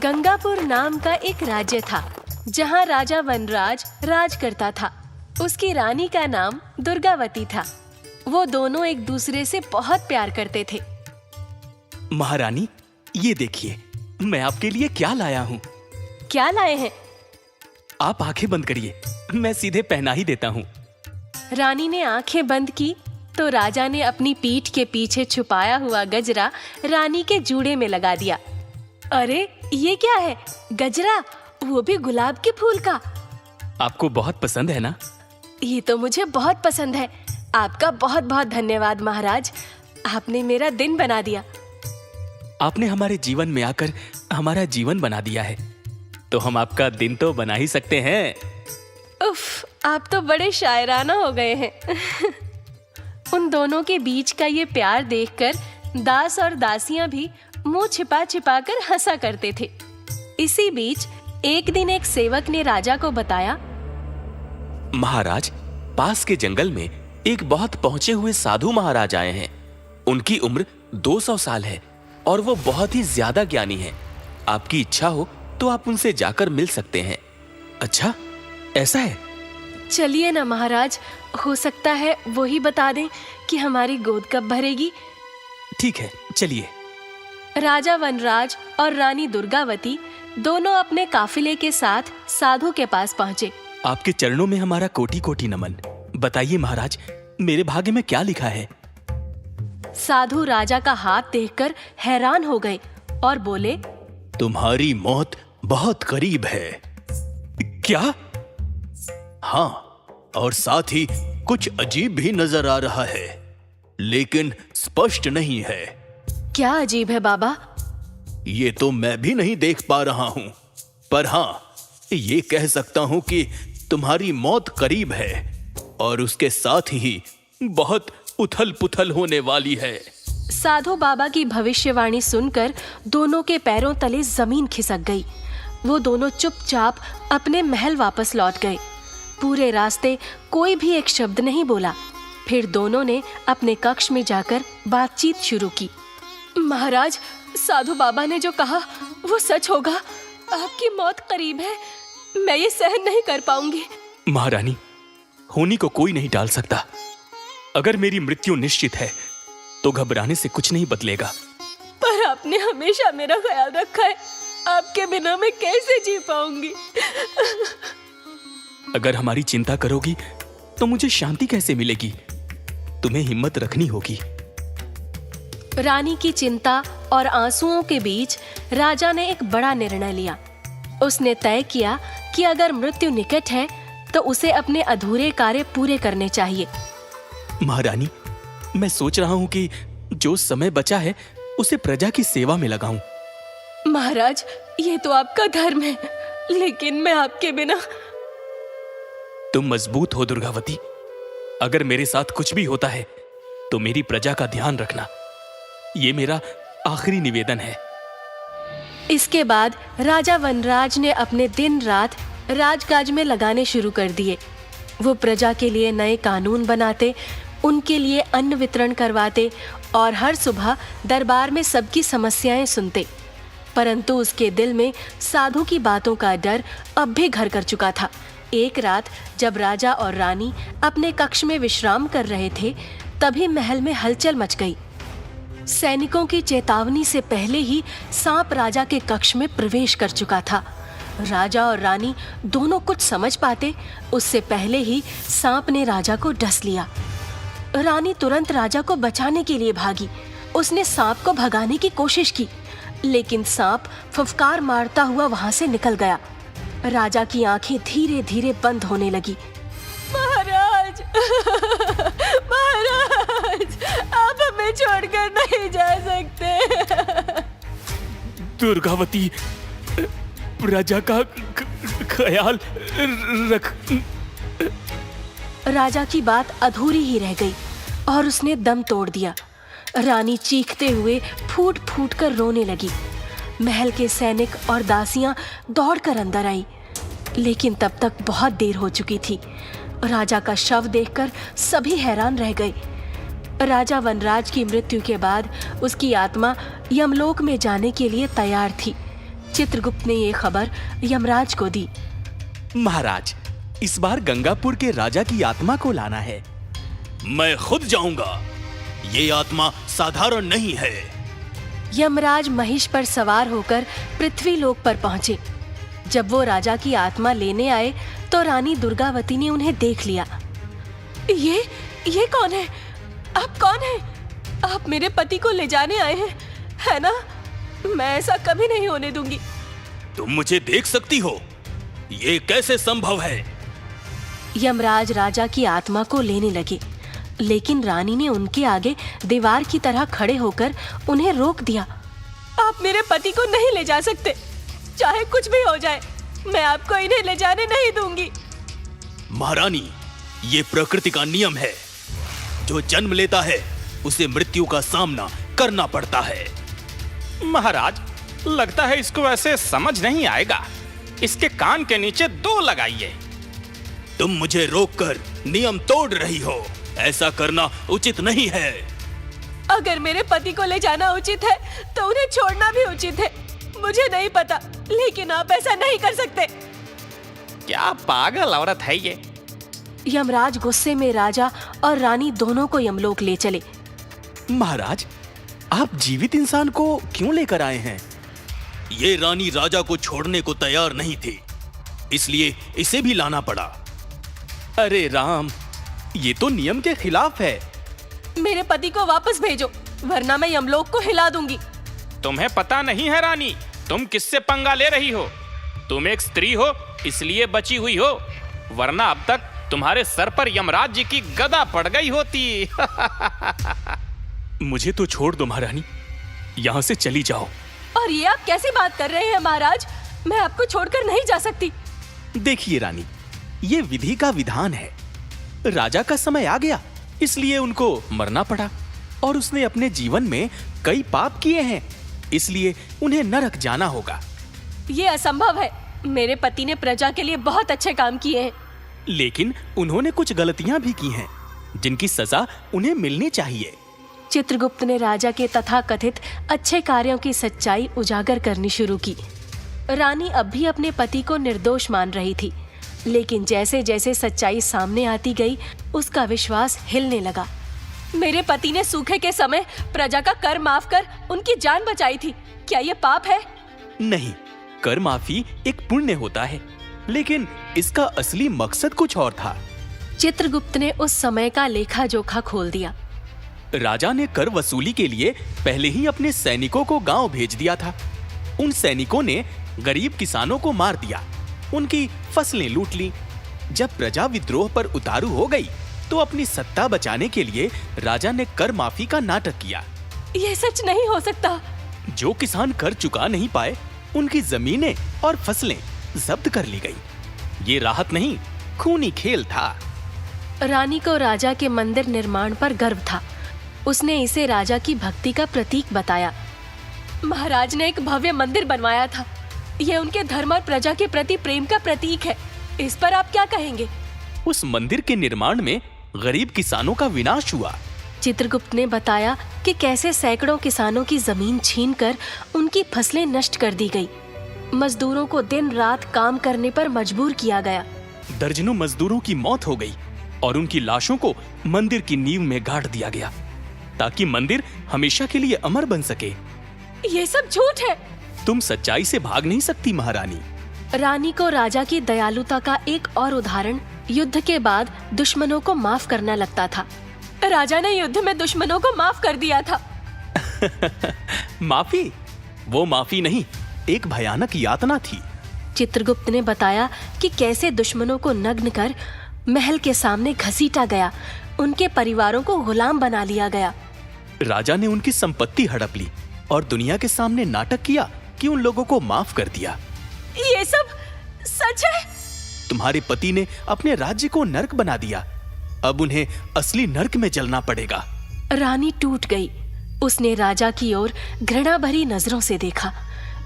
गंगापुर नाम का एक राज्य था जहाँ राजा वनराज राज करता था। उसकी रानी का नाम दुर्गावती था। वो दोनों एक दूसरे से बहुत प्यार करते थे। महारानी, ये देखिए, मैं आपके लिए क्या लाया हूँ। क्या लाए हैं? आप आंखें बंद करिए, मैं सीधे पहना ही देता हूँ। रानी ने आंखें बंद की तो राजा ने अपनी पीठ के पीछे छुपाया हुआ गजरा रानी के जूड़े में लगा दिया। अरे, ये क्या है? गजरा, वो भी गुलाब के फूल का। आपको बहुत पसंद है ना? ये तो मुझे बहुत पसंद है। आपका बहुत बहुत धन्यवाद महाराज, आपने मेरा दिन बना दिया। आपने हमारे जीवन में आकर हमारा जीवन बना दिया है, तो हम आपका दिन तो बना ही सकते हैं। उफ, आप तो बड़े शायराना हो गए हैं। उन दोनों के बीच का ये प्यार देखकर दास और दासियां भी मुंह छिपा छिपा कर हंसा करते थे। इसी बीच एक दिन एक सेवक ने राजा को बताया, महाराज, पास के जंगल में एक बहुत पहुंचे हुए साधु महाराज आए हैं। उनकी उम्र 200 साल है और वो बहुत ही ज्यादा ज्ञानी हैं। आपकी इच्छा हो तो आप उनसे जाकर मिल सकते हैं। अच्छा, ऐसा है? चलिए ना महाराज, हो सकता है वो ही बता दें कि हमारी गोद कब भरेगी। ठीक है, चलिए। राजा वनराज और रानी दुर्गावती दोनों अपने काफिले के साथ साधु के पास पहुंचे। आपके चरणों में हमारा कोटि कोटि नमन। बताइए महाराज, मेरे भाग्य में क्या लिखा है? साधु राजा का हाथ देखकर हैरान हो गए और बोले, तुम्हारी मौत बहुत करीब है। क्या? हाँ, और साथ ही कुछ अजीब भी नजर आ रहा है, लेकिन स्पष्ट नहीं है। क्या अजीब है बाबा? ये तो मैं भी नहीं देख पा रहा हूँ, पर हाँ, ये कह सकता हूँ कि तुम्हारी मौत करीब है और उसके साथ ही बहुत उथल पुथल होने वाली है। साधु बाबा की भविष्यवाणी सुनकर दोनों के पैरों तले जमीन खिसक गई। वो दोनों चुपचाप अपने महल वापस लौट गए। पूरे रास्ते कोई भी एक शब्द नहीं बोला। फिर दोनों ने अपने कक्ष में जाकर बातचीत शुरू की। महाराज, साधु बाबा ने जो कहा वो सच होगा। आपकी मौत करीब है। मैं ये सहन नहीं कर पाऊंगी। महारानी, होनी को कोई नहीं टाल सकता। अगर मेरी मृत्यु निश्चित है तो घबराने से कुछ नहीं बदलेगा। पर आपने हमेशा मेरा ख्याल रखा है। आपके बिना मैं कैसे जी पाऊंगी? अगर हमारी चिंता करोगी तो मुझे शांति कैसे मिलेगी? तुम्हें हिम्मत रखनी होगी। रानी की चिंता और आंसुओं के बीच राजा ने एक बड़ा निर्णय लिया। उसने तय किया कि अगर मृत्यु निकट है तो उसे अपने अधूरे कार्य पूरे करने चाहिए। महारानी, मैं सोच रहा हूँ कि जो समय बचा है उसे प्रजा की सेवा में लगाऊं। महाराज, ये तो आपका धर्म है, लेकिन मैं आपके बिना। तुम मजबूत हो दुर्गावती। अगर मेरे साथ कुछ भी होता है तो मेरी प्रजा का ध्यान रखना। ये मेरा आखिरी निवेदन है। इसके बाद राजा वनराज ने अपने दिन रात राजकाज में लगाने शुरू कर दिए। वो प्रजा के लिए नए कानून बनाते, उनके लिए अन्न वितरण करवाते और हर सुबह दरबार में सबकी समस्याएं सुनते। परंतु उसके दिल में साधु की बातों का डर अब भी घर कर चुका था। एक रात जब राजा और रानी अपने कक्ष में विश्राम कर रहे थे, तभी महल में हलचल मच गई। सैनिकों की चेतावनी से पहले ही सांप राजा के कक्ष में प्रवेश कर चुका था। राजा और रानी दोनों कुछ समझ पाते उससे पहले ही सांप ने राजा को डस लिया। रानी तुरंत राजा को बचाने के लिए भागी। उसने सांप को भगाने की कोशिश की, लेकिन सांप फुफकार मारता हुआ वहां से निकल गया। राजा की आंखें धीरे धीरे बंद होने लगी। महाराज, महाराज, आप हमें छोड़कर नहीं जा सकते। दुर्गावती, प्रजा का ख्याल रख। राजा की बात अधूरी ही रह गई और उसने दम तोड़ दिया। रानी चीखते हुए फूट फूट कर रोने लगी। महल के सैनिक और दासियां दौड़कर अंदर आई, लेकिन तब तक बहुत देर हो चुकी थी। राजा का शव देखकर सभी हैरान रह गए। राजा वनराज की मृत्यु के बाद उसकी आत्मा यमलोक में जाने के लिए तैयार थी, चित्रगुप्त ने ये खबर यमराज को दी। महाराज, इस बार गंगापुर के राजा की आत्मा को लाना है। मैं खुद जाऊंगा। ये आत्मा साधारण नहीं है। यमराज महिष पर सवार होकर पृथ्वीलोक पर पहुंचे। जब वो राजा की आत्मा लेने आए तो रानी दुर्गावती ने उन्हें देख लिया। ये कौन है? आप कौन है? आप मेरे पति को ले जाने आए हैं, है ना? मैं ऐसा कभी नहीं होने दूंगी। तुम मुझे देख सकती हो? ये कैसे संभव है? यमराज राजा की आत्मा को लेने लगे, लेकिन रानी ने उनके आगे दीवार की तरह खड़े होकर उन्हें रोक दिया। आप मेरे पति को नहीं ले जा सकते, चाहे कुछ भी हो जाए, मैं आपको इन्हें ले जाने नहीं दूंगी। महारानी, ये प्रकृति का नियम है। जो जन्म लेता है उसे मृत्यु का सामना करना पड़ता है। महाराज, लगता है इसको ऐसे समझ नहीं आएगा। इसके कान के नीचे 2 लगाइए। तुम मुझे रोककर नियम तोड़ रही हो। ऐसा करना उचित नहीं है। अगर मेरे पति को ले जाना उचित है तो उन्हें छोड़ना भी उचित है। मुझे नहीं पता, लेकिन आप ऐसा नहीं कर सकते। क्या पागल औरत है ये। यमराज गुस्से में राजा और रानी दोनों को यमलोक ले चले। महाराज, आप जीवित इंसान को क्यों लेकर आए हैं? ये रानी राजा को छोड़ने को तैयार नहीं थी, इसलिए इसे भी लाना पड़ा। अरे राम, ये तो नियम के खिलाफ है। मेरे पति को वापस भेजो, वरना मैं यमलोक को हिला दूंगी। तुम्हें पता नहीं है रानी, तुम किससे पंगा ले रही हो? तुम एक स्त्री हो, इसलिए बची हुई हो, वरना अब तक तुम्हारे सर पर यमराज जी की गदा पड़ गई होती। मुझे तो छोड़ दो महारानी, यहाँ से चली जाओ। और ये आप कैसी बात कर रहे हैं महाराज? मैं आपको छोड़कर नहीं जा सकती। देखिए रानी, ये विधि का विधान है। राजा का समय आ गया, इसलिए उनको मरना पड़ा, और उसने अपने जीवन में कई पाप किए हैं, इसलिए उन्हें नरक जाना होगा। ये असंभव है। मेरे पति ने प्रजा के लिए बहुत अच्छे काम किए हैं। लेकिन उन्होंने कुछ गलतियां भी की हैं, जिनकी सजा उन्हें मिलनी चाहिए। चित्रगुप्त ने राजा के तथाकथित अच्छे कार्यों की सच्चाई उजागर करनी शुरू की। रानी अब भी अपने पति को निर्दोष मान रही थी, लेकिन जैसे जैसे सच्चाई सामने आती गई, उसका विश्वास हिलने लगा। मेरे पति ने सूखे के समय प्रजा का कर माफ कर उनकी जान बचाई थी। क्या ये पाप है? नहीं, कर माफी एक पुण्य होता है, लेकिन इसका असली मकसद कुछ और था। चित्रगुप्त ने उस समय का लेखा जोखा खोल दिया। राजा ने कर वसूली के लिए पहले ही अपने सैनिकों को गांव भेज दिया था। उन सैनिकों ने गरीब किसानों को मार दिया, उनकी फसलें लूट ली। जब प्रजा विद्रोह पर उतारू हो गई, तो अपनी सत्ता बचाने के लिए राजा ने कर माफी का नाटक किया। यह सच नहीं हो सकता। जो किसान कर चुका नहीं पाए, उनकी जमीनें और फसलें जब्त कर ली गई। ये राहत नहीं, खूनी खेल था। रानी को राजा के मंदिर निर्माण पर गर्व था। उसने इसे राजा की भक्ति का प्रतीक बताया। महाराज ने एक भव्य मंदिर बनवाया था। यह उनके धर्म और प्रजा के प्रति प्रेम का प्रतीक है। इस पर आप क्या कहेंगे? उस मंदिर के निर्माण में गरीब किसानों का विनाश हुआ। चित्रगुप्त ने बताया कि कैसे सैकड़ों किसानों की जमीन छीनकर उनकी फसलें नष्ट कर दी गई। मजदूरों को दिन रात काम करने पर मजबूर किया गया। दर्जनों मजदूरों की मौत हो गई और उनकी लाशों को मंदिर की नींव में गाड़ दिया गया, ताकि मंदिर हमेशा के लिए अमर बन सके। ये सब झूठ है। तुम सच्चाई से भाग नहीं सकती महारानी। रानी को राजा की दयालुता का एक और उदाहरण युद्ध के बाद दुश्मनों को माफ करना लगता था। राजा ने युद्ध में दुश्मनों को माफ कर दिया था। माफी? वो माफी नहीं, एक भयानक यातना थी। चित्रगुप्त ने बताया कि कैसे दुश्मनों को नग्न कर महल के सामने घसीटा गया, उनके परिवारों को गुलाम बना लिया गया। राजा ने उनकी संपत्ति हड़प ली और दुनिया के सामने नाटक किया कि उन लोगों को माफ कर दिया। ये सब सच है? तुम्हारे पति ने अपने राज्य को नर्क बना दिया। अब उन्हें असली नर्क में जलना पड़ेगा। रानी टूट गई। उसने राजा की ओर घृणा भरी नजरों से देखा।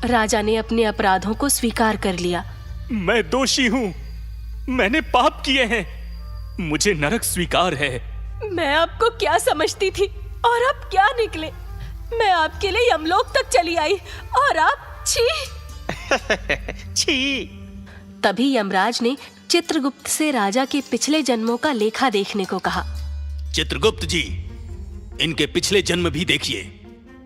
राजा ने अपने अपराधों को स्वीकार कर लिया। मैं दोषी हूँ, मैंने पाप किए हैं, मुझे नरक स्वीकार है। मैं आपको क्या समझती थी और आप क्या निकले। मैं आपके लिए यमलोक तक चली आई और आप छी। छी। तभी यमराज ने चित्रगुप्त से राजा के पिछले जन्मों का लेखा देखने को कहा। चित्रगुप्त जी, इनके पिछले जन्म भी देखिए।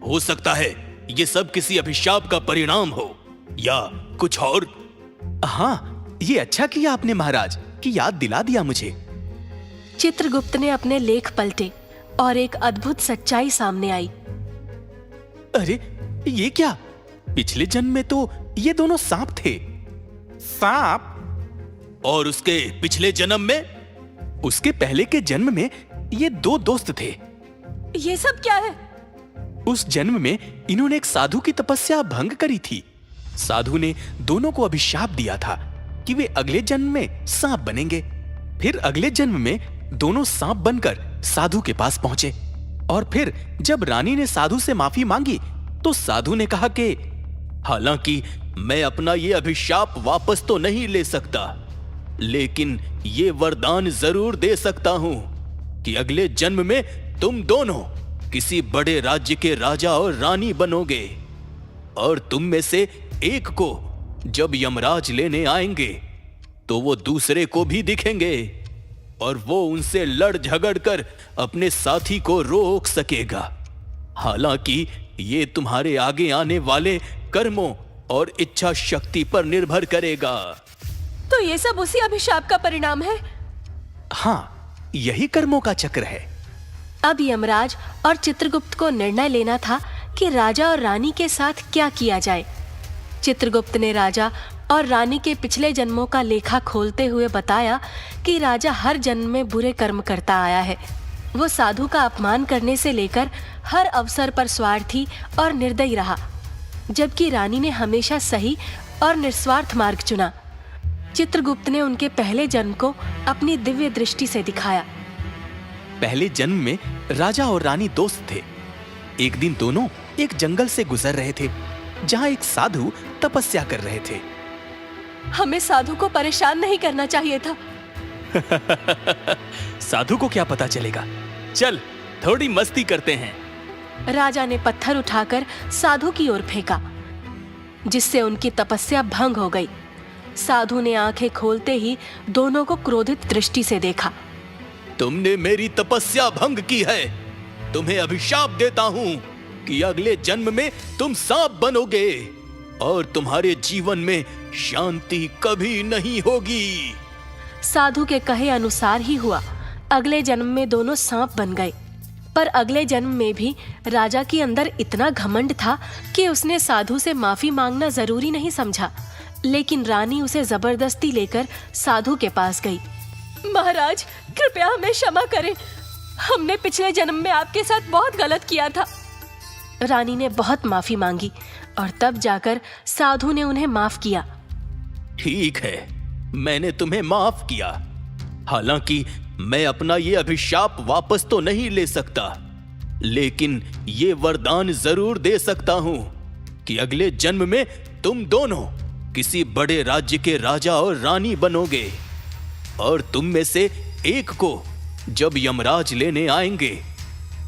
हो सकता है ये सब किसी अभिशाप का परिणाम हो या कुछ और। हाँ, ये अच्छा किया आपने महाराज कि याद दिला दिया मुझे। चित्रगुप्त ने अपने लेख पलटे और एक अद्भुत सच्चाई सामने आई। अरे ये क्या? पिछले जन्म में तो ये दोनों सांप थे। सांप? और उसके पिछले जन्म में? उसके पहले के जन्म में ये दो दोस्त थे। ये सब क्या है? उस जन्म में इन्होंने एक साधु की तपस्या भंग करी थी। साधु ने दोनों को अभिशाप दिया था कि वे अगले जन्म में सांप बनेंगे। फिर अगले जन्म में दोनों सांप बनकर साधु के पास पहुंचे और फिर जब रानी ने साधु से माफी मांगी तो साधु ने कहा कि हालांकि मैं अपना ये अभिशाप वापस तो नहीं ले सकता, लेकिन ये वरदान जरूर दे सकता हूं कि अगले जन्म में तुम दोनों किसी बड़े राज्य के राजा और रानी बनोगे और तुम में से एक को जब यमराज लेने आएंगे तो वो दूसरे को भी दिखेंगे और वो उनसे लड़ झगड़ कर अपने साथी को रोक सकेगा। हालांकि ये तुम्हारे आगे आने वाले कर्मों और इच्छा शक्ति पर निर्भर करेगा। तो ये सब उसी अभिशाप का परिणाम है? हाँ, यही कर्मों का चक्र है। अब यमराज और चित्रगुप्त को निर्णय लेना था कि राजा और रानी के साथ क्या किया जाए। चित्रगुप्त ने राजा और रानी के पिछले जन्मों का लेखा खोलते हुए बताया कि राजा हर जन्म में बुरे कर्म करता आया है। वो साधु का अपमान करने से लेकर हर अवसर पर स्वार्थी और निर्दयी रहा, जबकि रानी ने हमेशा सही और निस्वार्थ मार्ग चुना। चित्रगुप्त ने उनके पहले जन्म को अपनी दिव्य दृष्टि से दिखाया। पहले जन्म में राजा और रानी दोस्त थे। एक दिन दोनों एक जंगल से गुजर रहे थे जहां एक साधु तपस्या कर रहे थे। हमें साधु को परेशान नहीं करना चाहिए था। साधु को क्या पता चलेगा? चल थोड़ी मस्ती करते हैं। राजा ने पत्थर उठाकर साधु की ओर फेंका, जिससे उनकी तपस्या भंग हो गई। साधु ने आंखें खोलते ही दोनों को क्रोधित दृष्टि से देखा। तुमने मेरी तपस्या भंग की है। तुम्हें अभिशाप देता हूं कि अगले जन्म में तुम सांप बनोगे और तुम्हारे जीवन में शांति कभी नहीं होगी। साधु के कहे अनुसार ही हुआ। अगले जन्म में दोनों सांप बन गए। पर अगले जन्म में भी राजा के अंदर इतना घमंड था कि उसने साधु से माफी मांगना जरूरी नहीं समझा, लेकिन रानी उसे जबरदस्ती लेकर साधु के पास गई। महाराज, कृपया हमें क्षमा करें। हमने पिछले जन्म में आपके साथ बहुत गलत किया था। रानी ने बहुत माफी मांगी और तब जाकर साधु ने उन्हें माफ किया। ठीक है, मैंने तुम्हें माफ किया। हालांकि मैं अपना ये अभिशाप वापस तो नहीं ले सकता, लेकिन ये वरदान जरूर दे सकता हूं कि अगले जन्म में तुम दोनों किसी बड़े राज्य के राजा और रानी बनोगे और तुम में से एक को जब यमराज लेने आएंगे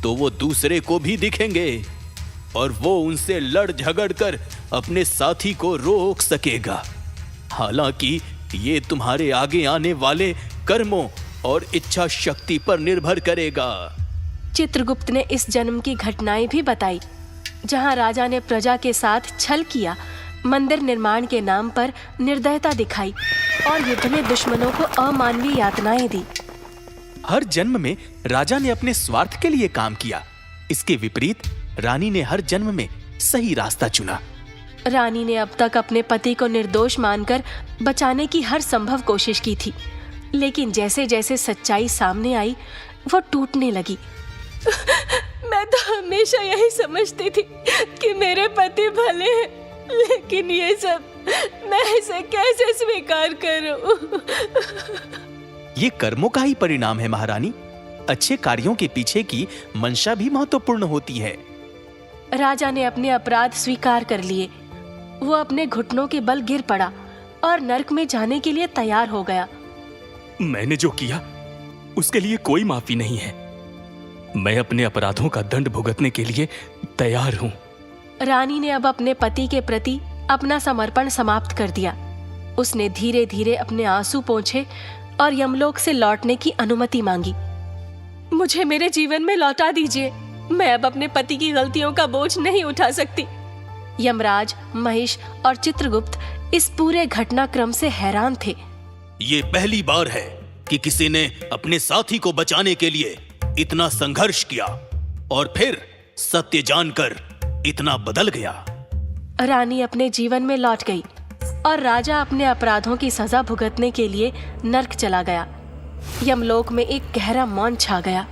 तो वो दूसरे को भी दिखेंगे और वो उनसे लड़ झगड़ कर अपने साथी को रोक सकेगा। हालांकि ये तुम्हारे आगे आने वाले कर्मों और इच्छा शक्ति पर निर्भर करेगा। चित्रगुप्त ने इस जन्म की घटनाएं भी बताई, जहां राजा ने प्रजा के साथ छल किया, मंदिर निर्माण के नाम पर निर्दयता दिखाई और युद्ध में दुश्मनों को अमानवीय यातनाएं दी। हर जन्म में राजा ने अपने स्वार्थ के लिए काम किया। इसके विपरीत रानी ने हर जन्म में सही रास्ता चुना। रानी ने अब तक अपने पति को निर्दोष मानकर बचाने की हर संभव कोशिश की थी, लेकिन जैसे जैसे सच्चाई सामने आई वो टूटने लगी। मैं तो हमेशा यही समझती थी कि मेरे पति भले हैं, लेकिन ये सब मैं इसे कैसे स्वीकार करूं? ये कर्मों का ही परिणाम है महारानी। अच्छे कार्यों के पीछे की मंशा भी महत्वपूर्ण होती है। राजा ने अपने अपराध स्वीकार कर लिए। वो अपने घुटनों के बल गिर पड़ा और नर्क में जाने के लिए तैयार हो गया। मैंने जो किया उसके लिए कोई माफी नहीं है। मैं अपने अपराधों का दंड भुगतने के लिए तैयार हूं। रानी ने अब अपने पति के प्रति अपना समर्पण समाप्त कर दिया। उसने धीरे धीरे अपने आंसू पोंछे और यमलोक से लौटने की अनुमति मांगी। मुझे मेरे जीवन में लौटा दीजिए, मैं अब अपने पति की गलतियों का बोझ नहीं उठा सकती। यमराज, महिष और चित्रगुप्त इस पूरे घटनाक्रम से हैरान थे। ये पहली बार है कि किसी ने अपने साथी को बचाने के लिए इतना संघर्ष किया और फिर सत्य जानकर इतना बदल गया। रानी अपने जीवन में लौट गई और राजा अपने अपराधों की सजा भुगतने के लिए नर्क चला गया। यमलोक में एक गहरा मौन छा गया।